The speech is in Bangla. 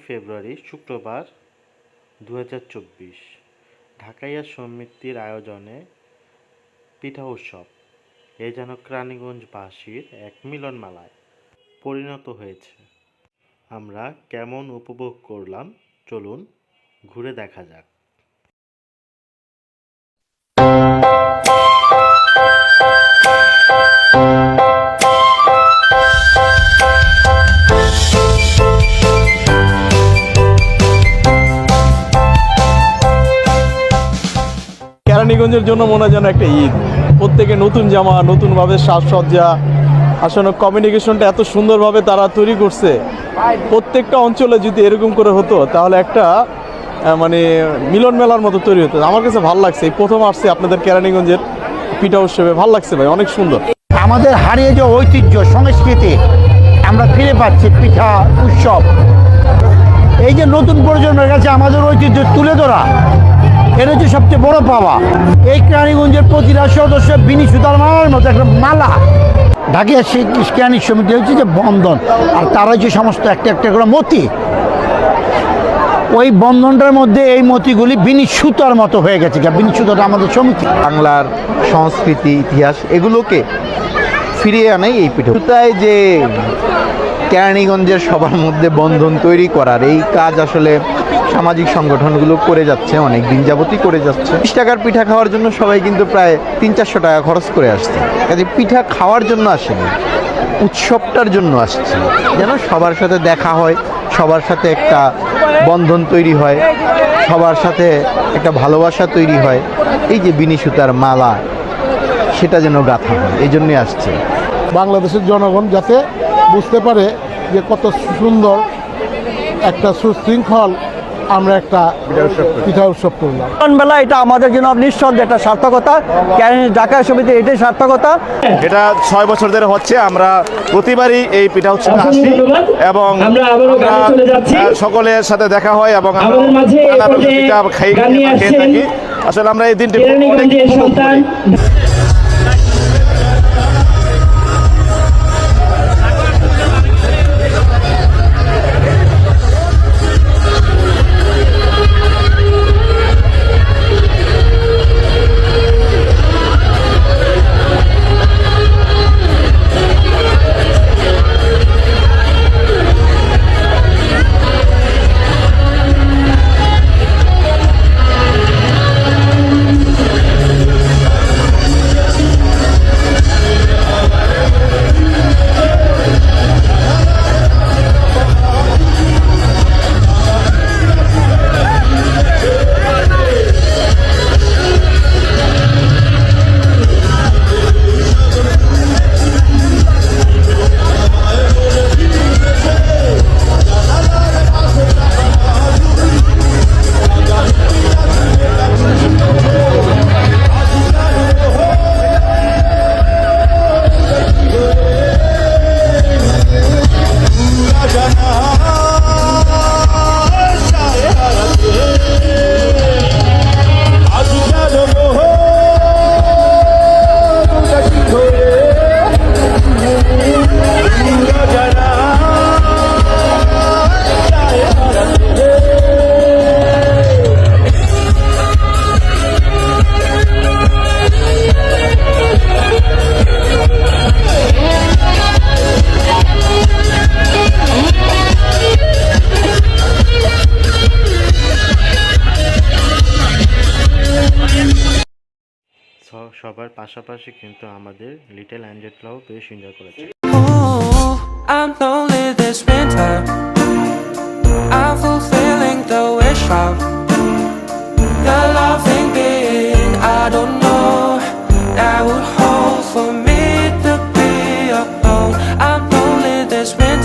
ফেব্রুয়ারি শুক্রবার 2024 ঢাকাইয়া সমিতির আয়োজনে পিঠা উৎসব এ যেন কেরানীগঞ্জবাসীর এক মিলন মেলায় পরিণত হয়েছে। আমরা কেমন উপভোগ করলাম চলুন ঘুরে দেখা যাক। কেরানীগঞ্জের জন্য মনে হয় যেন একটা ঈদ। প্রত্যেকে নতুন জামা, নতুনভাবে সাজসজ্জা, আসলে কমিউনিকেশনটা এত সুন্দরভাবে তারা তৈরি করছে। প্রত্যেকটা অঞ্চলে যদি এরকম করে হতো তাহলে একটা মানে মিলন মেলার মতো তৈরি হতো। আমার কাছে ভালো লাগছে, এই প্রথম আসছে আপনাদের কেরানীগঞ্জের পিঠা উৎসবে। ভালো লাগছে ভাই, অনেক সুন্দর। আমাদের হারিয়ে যাওয়া ঐতিহ্য সংস্কৃতি আমরা ফিরে পাচ্ছি পিঠা উৎসব। এই যে নতুন প্রজন্মের কাছে আমাদের ঐতিহ্য তুলে ধরা, এটা হচ্ছে সবচেয়ে বড় পাওয়া। এই কেরানীগঞ্জের প্রতিটা সদস্য বিনি সুতার মালার মতো একটা মালা। ঢাকিয়া কেরানী সমিতি হচ্ছে যে বন্ধন, আর তারা হচ্ছে সমস্ত একটা একটা করে মতি। ওই বন্ধনটার মধ্যে এই মতিগুলি বিনি সুতার মতো হয়ে গেছে। বিনি সুতাটা আমাদের সমিতি। বাংলার সংস্কৃতি, ইতিহাস এগুলোকে ফিরিয়ে আনাই এই পিঠা। তাই যে কেরানীগঞ্জের সবার মধ্যে বন্ধন তৈরি করার এই কাজ আসলে সামাজিক সংগঠনগুলো করে যাচ্ছে, অনেক দিন যাবতই করে যাচ্ছে। 20 টাকার পিঠা খাওয়ার জন্য সবাই কিন্তু প্রায় 300-400 টাকা খরচ করে আসছে। কাজে পিঠা খাওয়ার জন্য আসেনি, উৎসবটার জন্য আসছে, যেন সবার সাথে দেখা হয়, সবার সাথে একটা বন্ধন তৈরি হয়, সবার সাথে একটা ভালোবাসা তৈরি হয়। এই যে বিনি সুতার মালা, সেটা যেন গাঁথা হয়, এই জন্যই আসছে। বাংলাদেশের জনগণ যাতে বুঝতে পারে যে কত সুন্দর একটা সুশৃঙ্খল আমরা একটা পিঠা উৎসব করলাম। মেলা এটা আমাদের জন্য নিঃসন্দেহে একটা সার্থকতা। ঢাকা সমিতি এটাই সার্থকতা। এটা 6 বছর ধরে হচ্ছে। আমরা প্রতিবারই এই পিঠা উৎসবে আসি এবং সকলের সাথে দেখা হয় এবং পিঠা খেয়ে থাকি। আসলে আমরা এই দিনটি অনেক উপভোগ করি। সবার পাশাপাশি কিন্তু আমাদের লিটল অ্যাঞ্জেলাও বেশ এনজয় করেছে। I'm lonely this winter. I'm fulfilling the wish of the loving being I don't know that would hold for me to be alone. I'm lonely this winter.